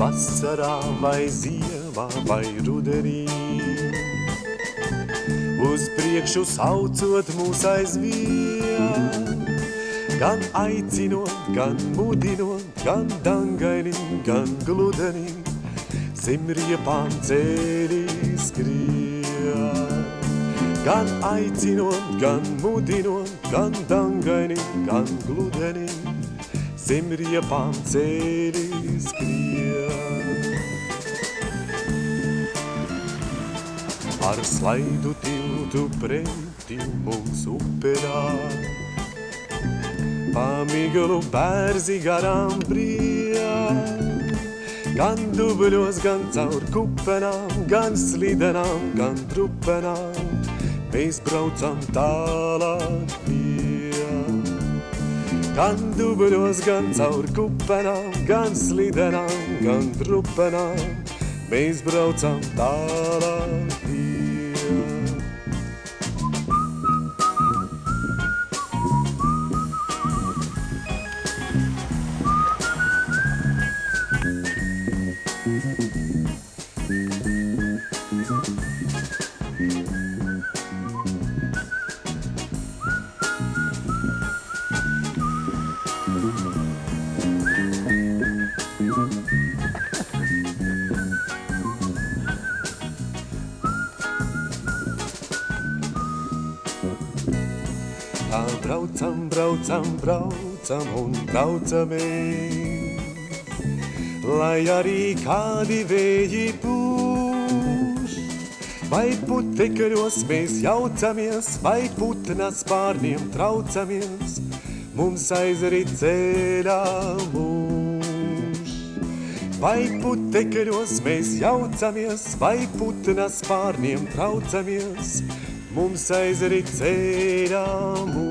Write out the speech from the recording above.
vasarā vai ziemā vai rudenī. Uz priekšu saucot mūs aizvien, gan aicinot, gan mudinot, gan dangainim, gan gludenim, zem riepām ceļi skrien. Gan aicinot, gan mudinot, gan dangainim, gan gludenim, zem riepām ceļi skrien. Ar slaidu tiltu pretī mums upelā, pamiglu bērzi garām brien. Gan dubļos, gan caur kupenām, gan slidenām, gan trupenām, mēs braucam tālāk vien. Gan dubļos, gan caur kupenām, gan slidenām, gan trupenām, mēs braucam tālāk vien. Tā braucam, braucam, braucam un braucamies, lai arī kādi vēji pūš. Vai putekļos mēs jaucamies, vai putna spārniem traucamies, mums aizrit ceļā mūž. Vai putekļos mēs jaucamies, vai putna spārniem traucamies, mums aizrit ceļā mūž.